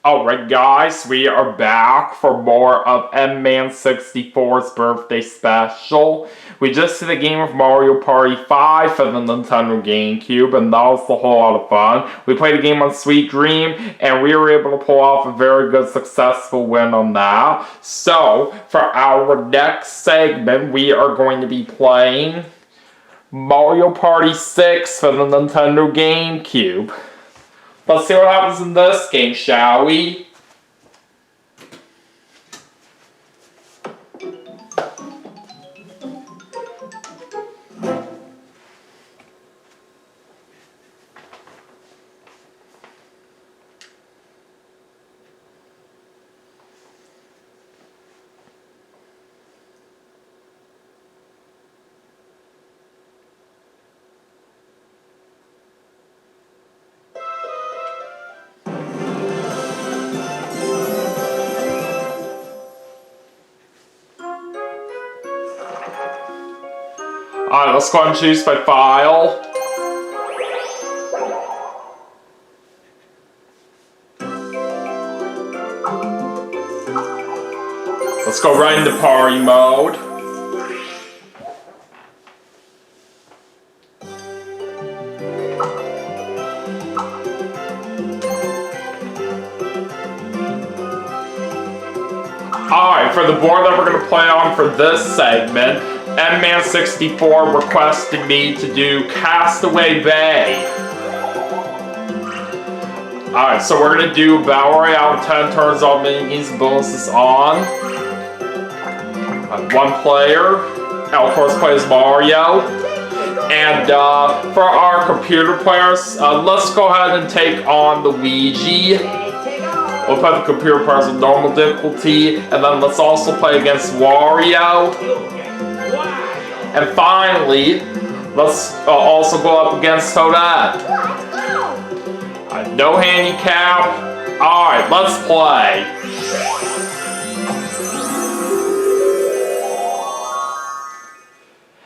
Alright guys, we are back for more of NMan64's birthday special. We just did a game of Mario Party 5 for the Nintendo GameCube, and that was a whole lot of fun. We played a game on Sweet Dream, and we were able to pull off a very good successful win on that. So, for our next segment, we are going to be playing Mario Party 6 for the Nintendo GameCube. Let's see what happens in this game, shall we? Alright, let's go ahead and choose by file. Let's go right into party mode. Alright, for the board that we're going to play on for this segment, NMan64 requested me to do Castaway Bay. Alright, so we're going to do Battle Royale 10 turns all mini-games and bonuses on. One player, and of course plays Mario. And for our computer players, let's go ahead and take on Luigi. We'll play the computer players with normal difficulty, and then let's also play against Wario. And finally, let's also go up against Toadette. No handicap. Alright, let's play.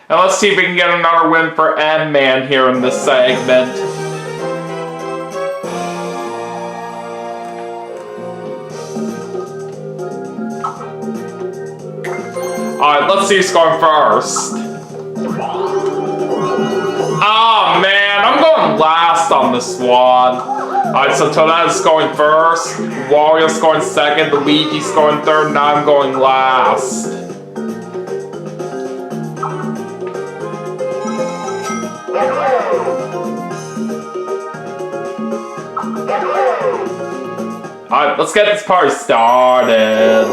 And let's see if we can get another win for NMan here in this segment. Alright, let's see who's going first. Oh man, I'm going last on this one. Alright, so Toadette's going first, Wario's going second, Luigi's going third, and I'm going last. Alright, let's get this party started.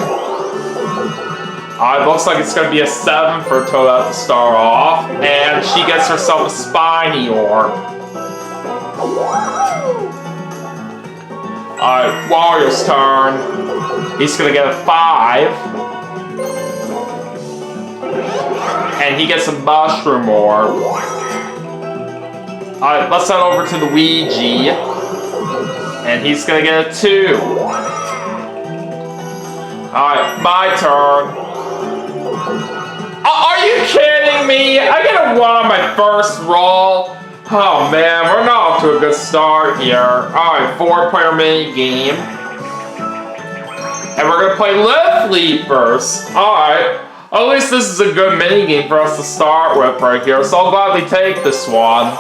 Alright, looks like it's going to be a 7 for Toadette to start off, and she gets herself a spiny orb. Alright, Wario's turn. He's going to get a 5. And he gets a mushroom orb. Alright, let's head over to Luigi. And he's going to get a 2. Alright, my turn. Are you kidding me? I get a 1 on my first roll. Oh man, we're not off to a good start here. Alright, 4-player mini game. And we're gonna play Lift Leapers. Alright, at least this is a good mini game for us to start with right here, so I'll gladly take this one.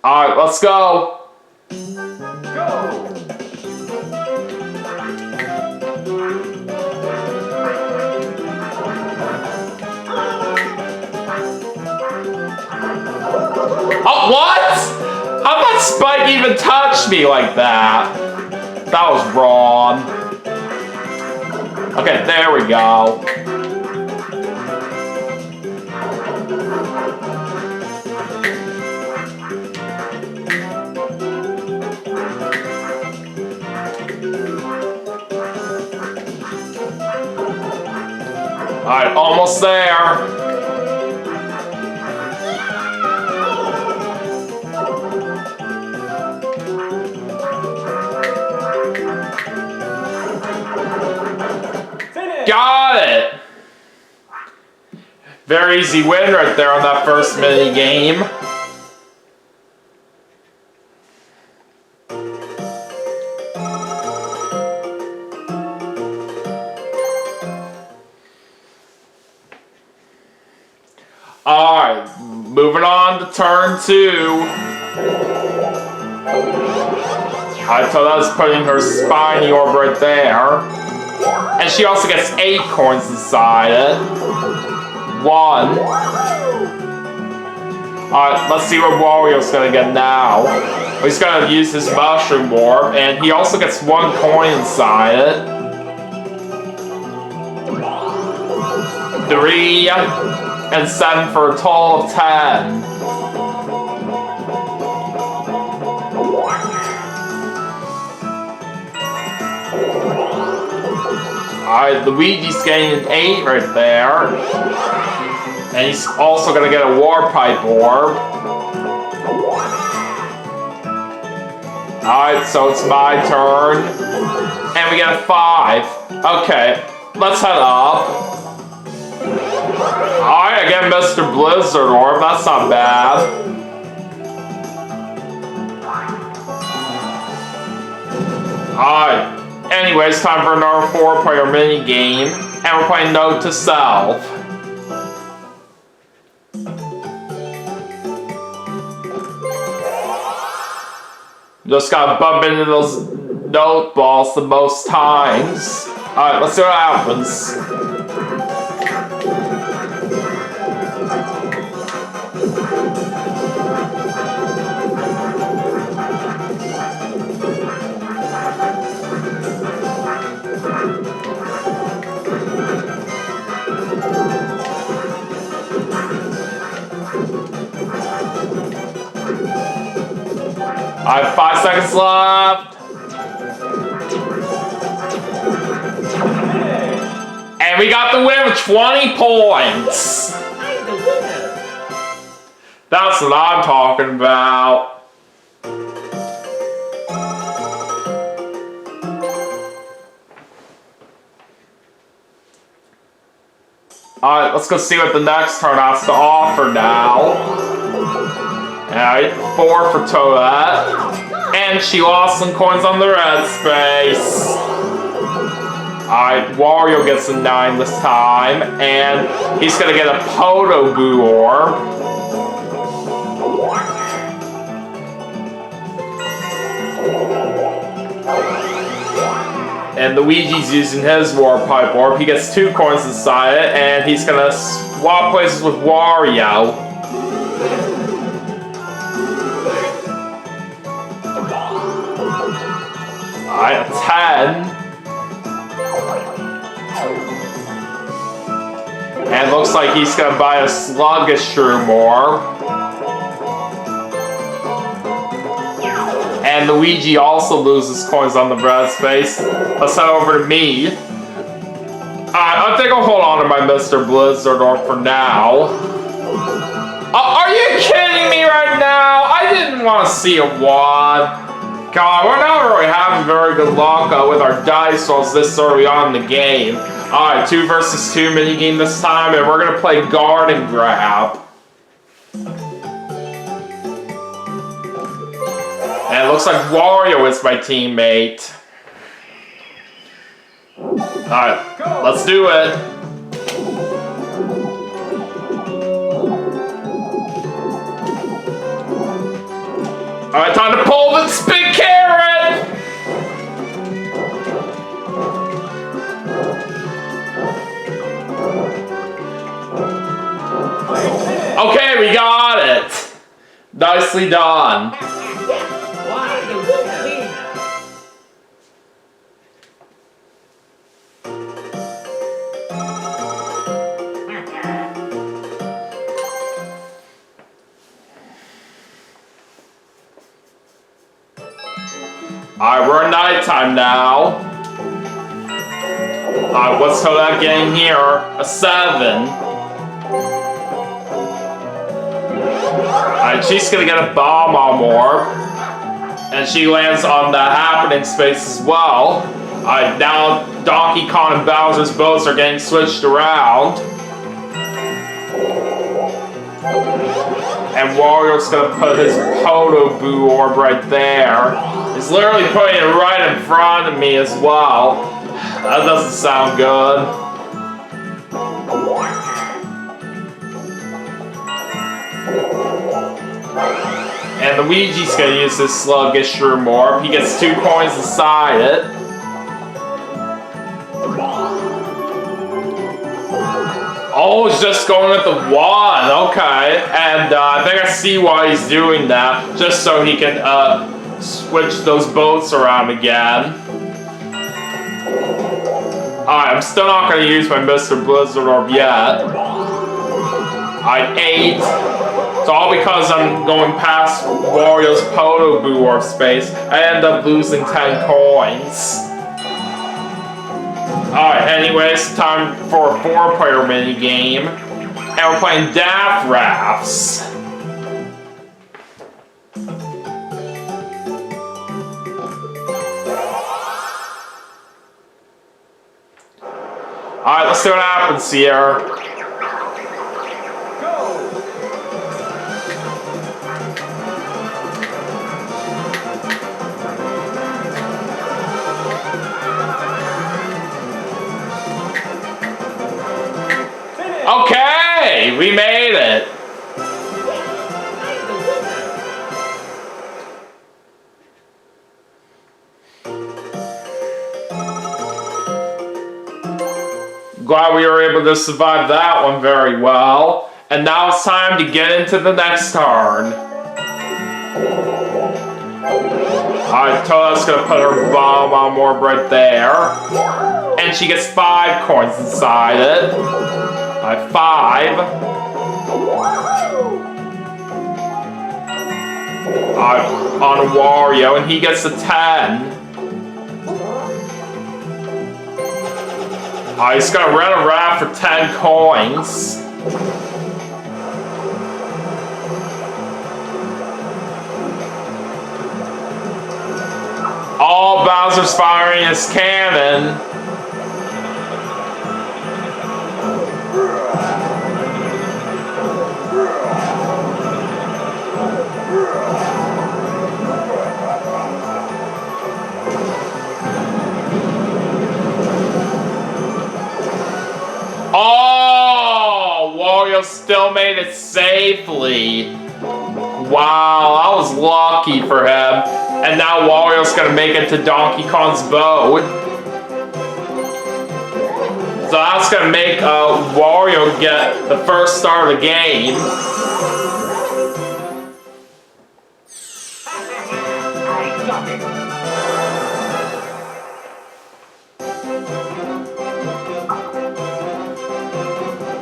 Alright, let's go. Go! Oh, what? How did that spike even touch me like that? That was wrong. Okay, there we go. Alright, almost there. Got it! Very easy win right there on that first mini game. moving on to turn 2. Alright, so that's putting her spiny orb right there. And she also gets 8 coins inside it. 1. Alright, let's see what Wario's gonna get now. He's gonna use his mushroom orb, and he also gets 1 coin inside it. 3 and 7 for a total of 10. Alright, Luigi's getting an 8 right there. And he's also gonna get a War Pipe orb. Alright, so it's my turn. And we get a 5. Okay, let's head up. Alright, I get Mr. Blizzard orb, that's not bad. Alright. Anyways, time for another 4-player minigame, and we're playing Note to Self. Just gotta bump into those note balls the most times. Alright, let's see what happens. I have 5 seconds left. And we got the win with 20 points. That's what I'm talking about. Alright, let's go see what the next turn has to offer now. Alright, 4 for Toadette. And she lost some coins on the red space. Alright, Wario gets a 9 this time. And he's gonna get a Podoboo orb. And Luigi's using his War Pipe orb. He gets 2 coins inside it. And he's gonna swap places with Wario. Alright, a 10. And looks like he's gonna buy a Sluggish Shroom orb. And Luigi also loses coins on the red space. Let's head over to me. I think I'll hold on to my Mr. Blizzard orb for now. Are you kidding me right now? I didn't want to see a 1. God, we're not really having very good luck with our dice rolls this early on in the game. Alright, 2 versus 2 minigame this time, and we're gonna play guard and grab. And it looks like Wario is my teammate. Alright, let's do it. Alright, time to pull this big carrot! Okay, we got it! Nicely done. Alright, we're in nighttime now. Alright, what's Toadette getting here? A 7. Alright, she's gonna get a Bomb orb. And she lands on the happening space as well. Alright, now Donkey Kong and Bowser's boats are getting switched around. And Wario's gonna put his Podoboo orb right there. He's literally putting it right in front of me as well. That doesn't sound good. And Luigi's gonna use this sluggish room orb. He gets 2 coins inside it. Oh, he's just going at the 1. Okay. And I think I see why he's doing that. Just so he can switch those boats around again. Alright, I'm still not gonna use my Mr. Blizzard Orb yet. Alright, 8. It's all because I'm going past Wario's Potoboo Orb space. I end up losing 10 coins. Alright, anyways, time for a 4-player minigame. And we're playing Death Rafts. Alright, let's see what happens here. Okay, we made it. Glad we were able to survive that one very well. And now it's time to get into the next turn. Alright, Toad's gonna put her bomb on orb right there. And she gets 5 coins inside it. 5. On a Wario, and he gets a 10. He's gonna rent a raft for 10 coins. All Bowser's firing his cannon. Oh, Wario still made it safely. Wow, that was lucky for him. And now Wario's gonna make it to Donkey Kong's boat. So that's gonna make Wario get the first star of the game.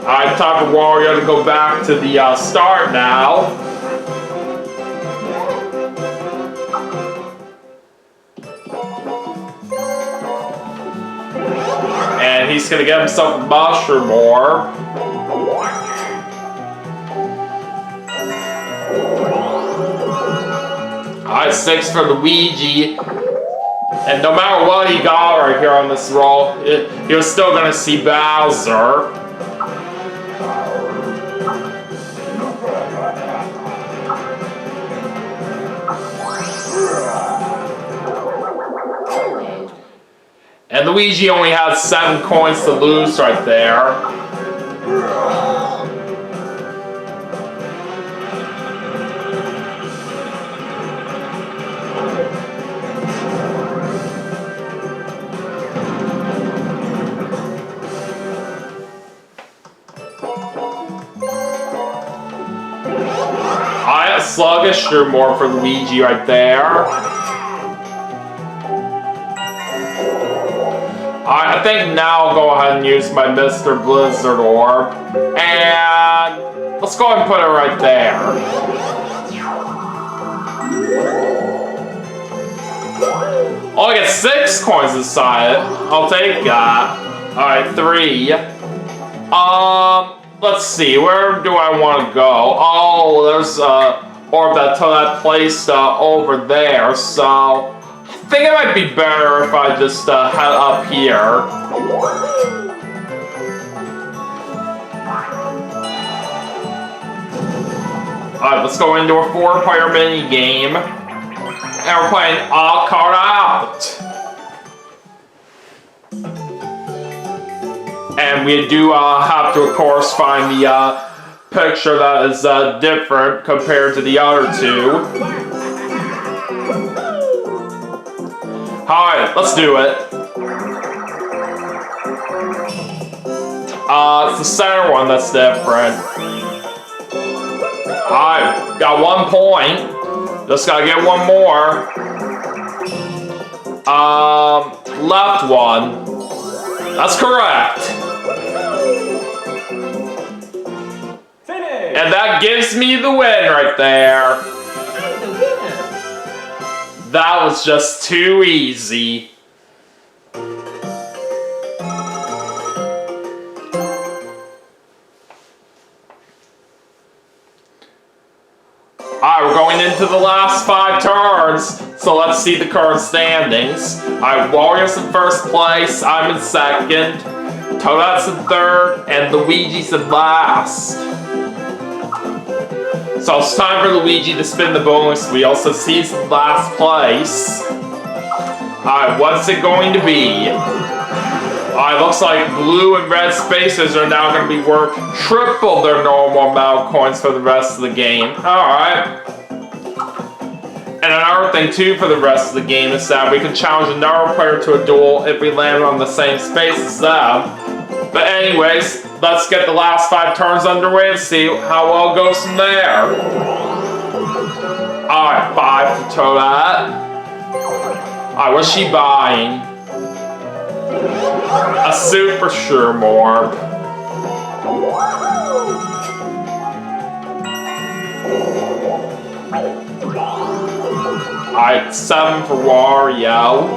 Alright, time for Wario to go back to the start now. And he's gonna get himself a mushroom orb. Alright, 6 for Luigi. And no matter what he got right here on this roll, you're still gonna see Bowser. And Luigi only has 7 coins to lose right there. I have sluggish or more for Luigi right there. I think now I'll go ahead and use my Mr. Blizzard Orb. And let's go ahead and put it right there. Oh, I get 6 coins inside it. I'll take that. Alright, 3. Let's see, where do I want to go? Oh, there's a orb that placed over there, so I think it might be better if I just head up here. Alright, let's go into a 4-player mini game. And we're playing All Card Out. And we do have to, of course, find the picture that is different compared to the other two. Alright, let's do it. It's the center one that's different. Alright, got 1 point. Just gotta get one more. Left one. That's correct. Finish. And that gives me the win right there. That was just too easy. Alright, we're going into the last 5 turns, so let's see the current standings. Alright, Wario's in first place, I'm in second, Toadette's in third, and Luigi's in last. So it's time for Luigi to spin the bonus wheel since he's in last place. Alright, what's it going to be? Alright, looks like blue and red spaces are now going to be worth triple their normal amount of coins for the rest of the game. Alright. And another thing too for the rest of the game is that we can challenge another player to a duel if we land on the same space as them. But anyways, let's get the last 5 turns underway and see how well it goes from there. Alright, 5 for Toadette. Alright, what's she buying? A super sure morph. Alright, 7 for Wario.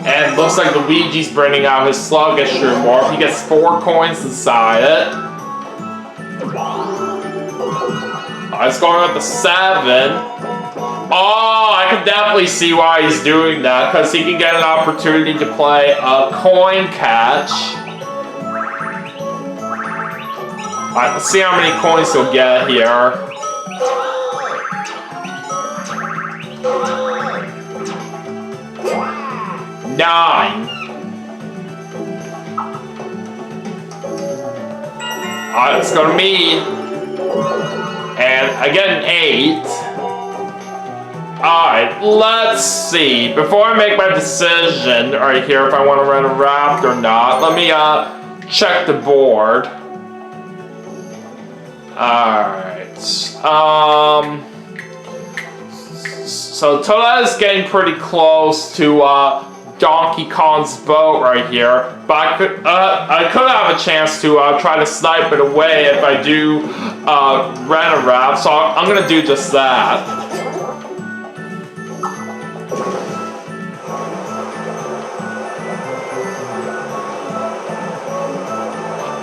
And looks like Luigi's bringing out his sluggish sure morph. He gets 4 coins inside it. It's going with the 7. Oh, I can definitely see why he's doing that, because he can get an opportunity to play a coin catch. Alright, let's see how many coins he'll get here. 9. Alright, let's go to me. And I get an 8. Alright, let's see. Before I make my decision right here if I want to run a raft or not, let me check the board. Alright. So Toadette is getting pretty close to Donkey Kong's boat right here, but I could have a chance to try to snipe it away if I do rent a raft, so I'm gonna do just that.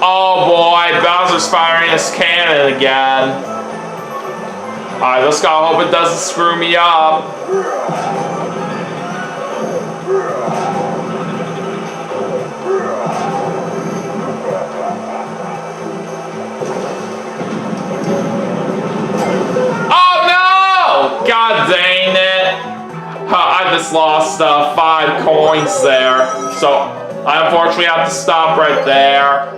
Oh boy, Bowser's firing his cannon again. Alright, let's go hope it doesn't screw me up. God dang it! I just lost 5 coins there, so I unfortunately have to stop right there.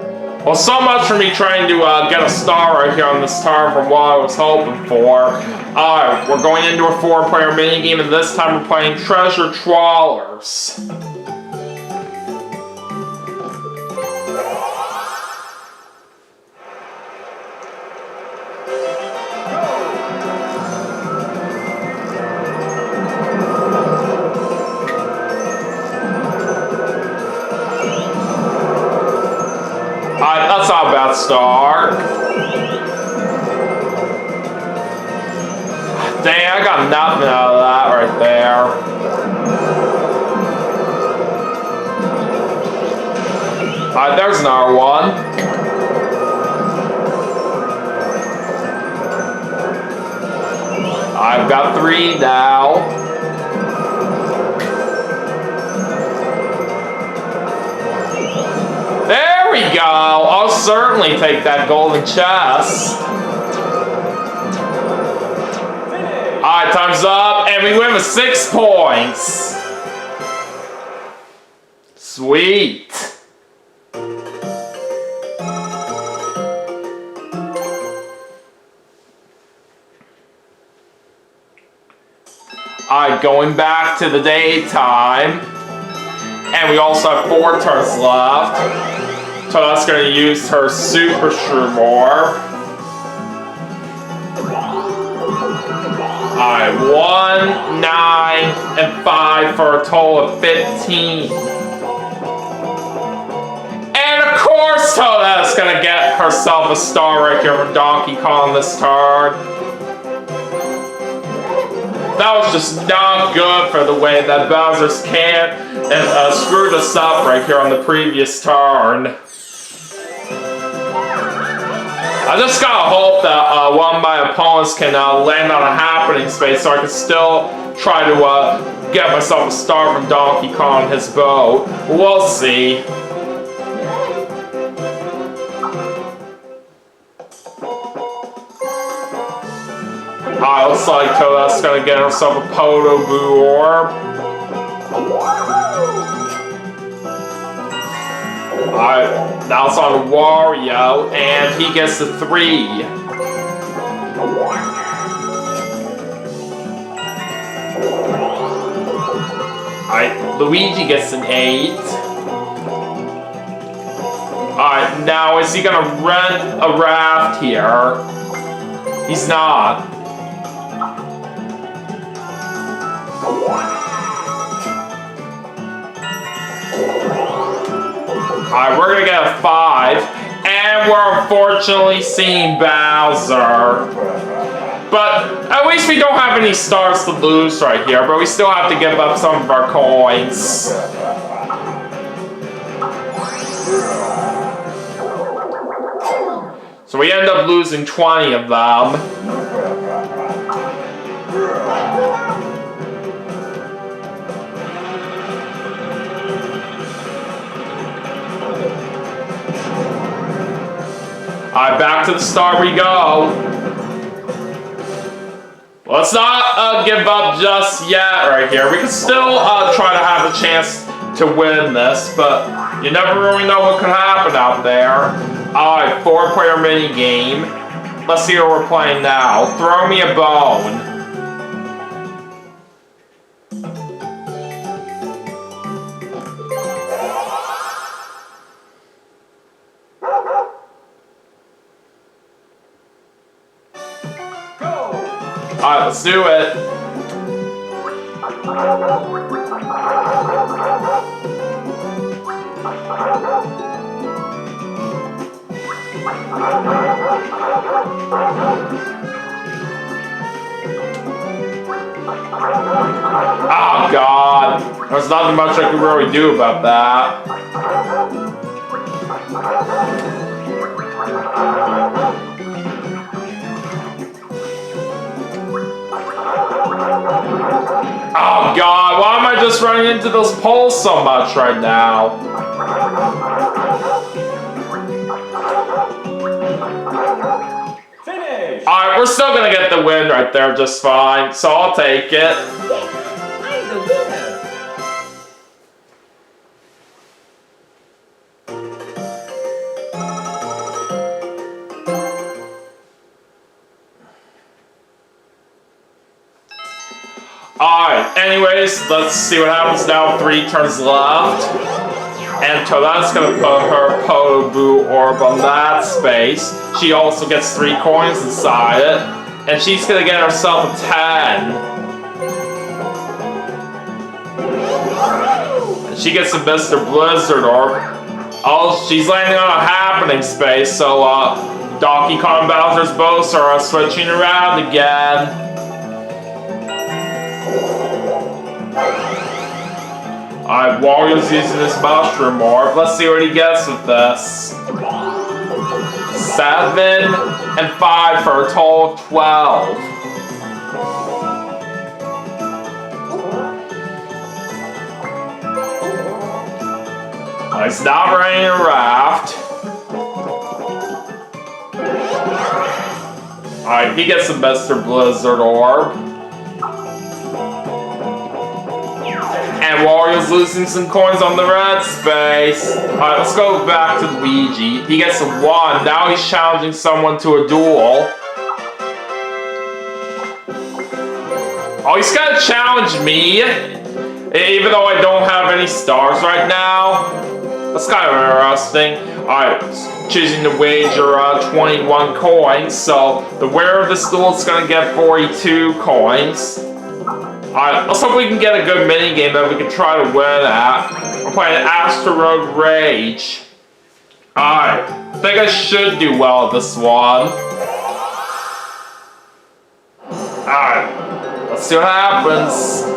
Well, so much for me trying to get a star right here on this turn from what I was hoping for. Alright, we're going into a 4-player minigame, and this time we're playing Treasure Trawlers. That's not a bad start. Dang, I got nothing out of that right there. Alright, there's another one. I've got 3 now. There we go! I'll certainly take that golden chest. Alright, time's up, and we win with 6 points. Sweet! Alright, going back to the daytime. And we also have 4 turns left. So that's going to use her Super Shroom Orb. Alright, 1, 9, and 5 for a total of 15. And of course Toadette's going to get herself a star right here from Donkey Kong this turn. That was just not good for the way that Bowser's can and screwed us up right here on the previous turn. I just gotta hope that one of my opponents can land on a happening space so I can still try to get myself a star from Donkey Kong and his boat. We'll see. Looks like Toadette's gonna get herself a Podoboo Orb. Now it's on Wario, and he gets a 3. Luigi gets an 8. Now is he gonna rent a raft here? He's not. We're gonna get a 5, and we're unfortunately seeing Bowser. But at least we don't have any stars to lose right here, but we still have to give up some of our coins. So we end up losing 20 of them. Back to the start we go. Let's not give up just yet right here. We can still try to have a chance to win this, but you never really know what could happen out there. Alright, 4-player mini game. Let's see what we're playing now. Throw me a bone. Alright, let's do it. Oh God, there's nothing much I can really do about that. Oh God, why am I just running into those poles so much right now? Finish! Alright, we're still gonna get the win right there just fine, so I'll take it. I'm the winner! Alright, anyways, let's see what happens now. 3 turns left. And Toadette's gonna put her Podoboo Orb on that space. She also gets 3 coins inside it. And she's gonna get herself a 10. And she gets a Mr. Blizzard Orb. Oh, she's landing on a happening space, so Donkey Kong Bowser's boats are switching around again. Alright, Wario's using his Mushroom Orb. Let's see what he gets with this. 7 and 5 for a total of 12. He's not running a raft. Alright, he gets the Mr. Blizzard Orb. And Alright, Wario's losing some coins on the red space. Alright, let's go back to Luigi. He gets a 1. Now he's challenging someone to a duel. Oh, he's gonna challenge me. Even though I don't have any stars right now. That's kind of interesting. Alright, choosing to wager 21 coins. So the winner of this duel is gonna get 42 coins. Alright, let's hope we can get a good minigame that we can try to win at. We're playing Astro Road Rage. Alright, I think I should do well at this one. Alright, let's see what happens.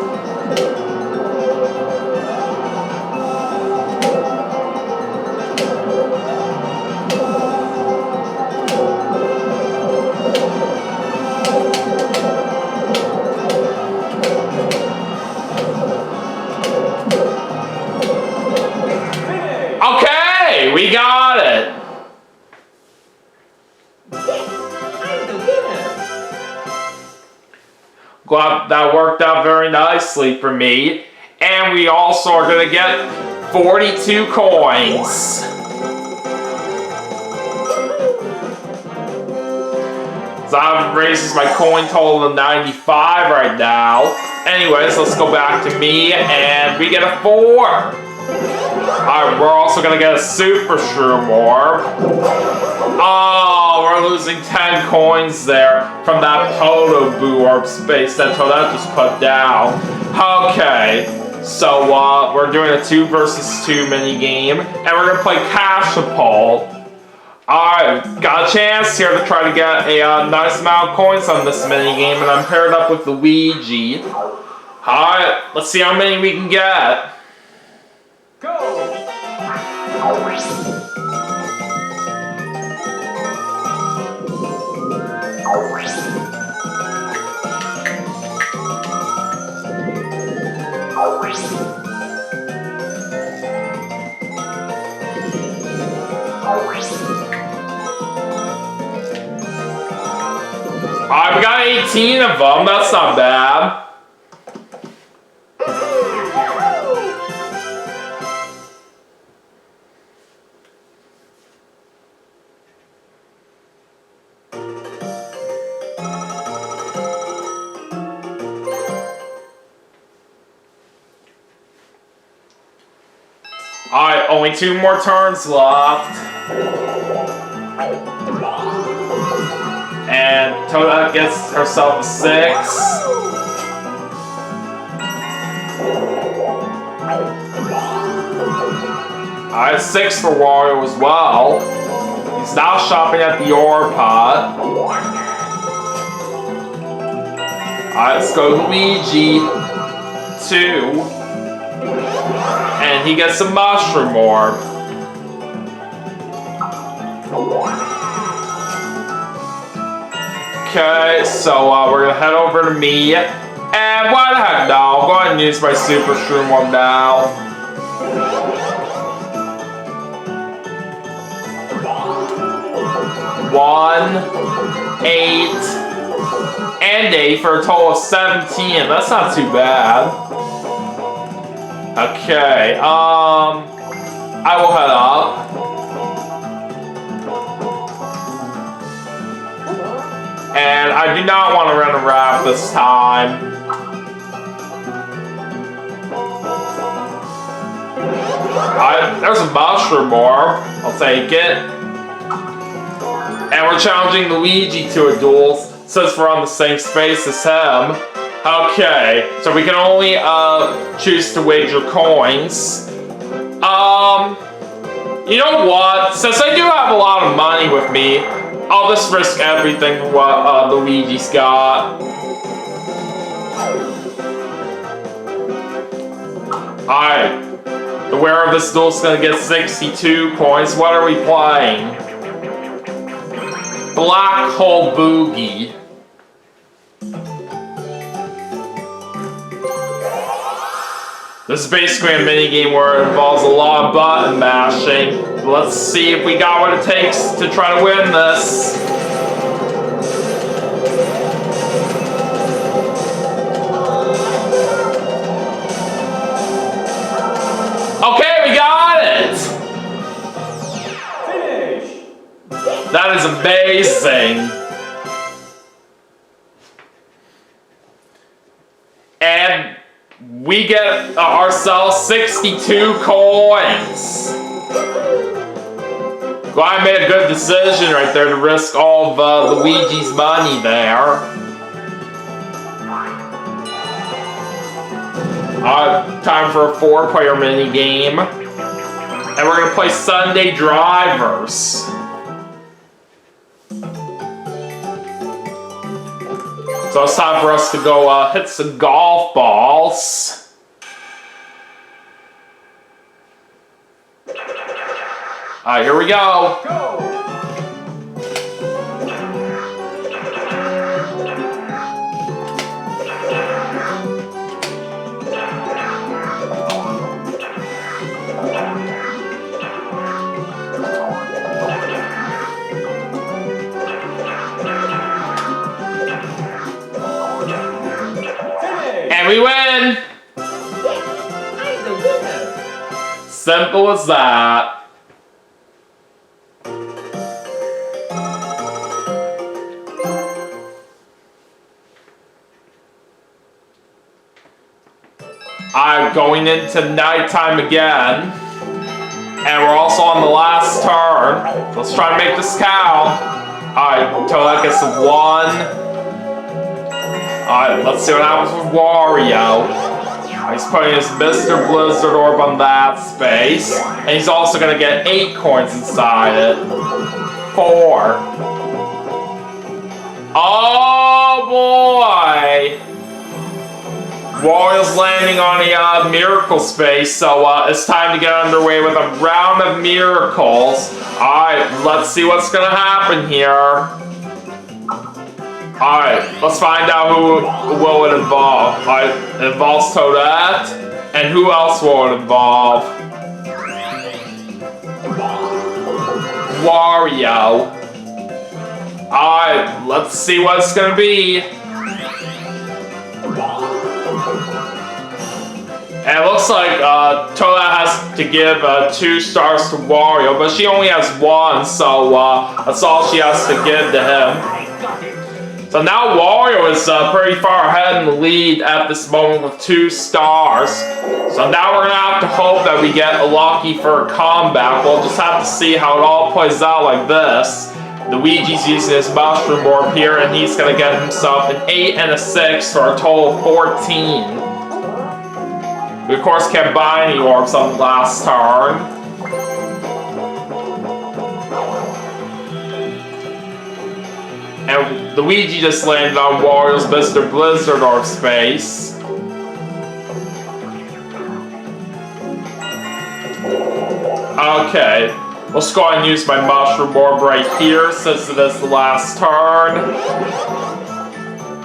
Okay, we got it. I'm the winner. Glad that worked out very nicely for me. And we also are gonna get 42 coins. So that raises my coin total to 95 right now. Anyways, let's go back to me and we get a 4. Alright, we're also gonna get a Super Shroom Orb. Oh, we're losing 10 coins there from that Poto Boo Orb space that Toadette just put down. Okay, so we're doing a 2 versus 2 mini game, and we're gonna play Catapult. Alright, got a chance here to try to get a nice amount of coins on this mini game, and I'm paired up with Luigi. Alright, let's see how many we can get. Go. Alright, we got 18 of them, that's not bad. Alright, only 2 more turns left. And Toadette gets herself a 6. Alright, 6 for Wario as well. He's now shopping at the Orb Pot. Alright, let's go Luigi. 2. And he gets a Mushroom Orb. Okay, so we're gonna head over to me. And why the heck no, I'll go ahead and use my Super Shroom Orb now. One, 8, and 8 for a total of 17. That's not too bad. Okay, I will head up. And I do not want to run a wrap this time. There's a Mushroom Orb. I'll take it. And we're challenging Luigi to a duel since we're on the same space as him. Okay, so we can only choose to wager coins. You know what? Since I do have a lot of money with me, I'll just risk everything for what Luigi's got. Alright, the winner of this duel is gonna get 62 coins. What are we playing? Black Hole Boogie. This is basically a minigame where it involves a lot of button mashing. Let's see if we got what it takes to try to win this. amazing. And we get ourselves 62 coins. Well, I made a good decision right there to risk all of Luigi's money there. Time for a 4-player mini game. And we're gonna play Sunday Drivers. So it's time for us to go hit some golf balls. Alright, here we go. Go! And we win! I'm the winner! Simple as that. I'm going into nighttime again. And we're also on the last turn. Let's try and make this count. Alright, Toadette gets 1. Alright, let's see what happens with Wario. He's putting his Mr. Blizzard Orb on that space. And he's also going to get 8 coins inside it. 4. Oh boy! Wario's landing on a miracle space, so it's time to get underway with a round of miracles. Alright, let's see what's going to happen here. Alright, let's find out who will it involve. Alright, it involves Toadette. And who else will it involve? Wario. Alright, let's see what it's gonna be. And it looks like Toadette has to give 2 stars to Wario, but she only has 1, so that's all she has to give to him. So now Wario is pretty far ahead in the lead at this moment with 2 stars. So now we're going to have to hope that we get lucky for a comeback. We'll just have to see how it all plays out like this. Luigi's using his mushroom orb here, and he's going to get himself an 8 and a 6 for a total of 14. We of course can't buy any orbs on the last turn. And Luigi just landed on Wario's Mr. Blizzard Orb space. Okay, let's go ahead and use my Mushroom Orb right here since it is the last turn.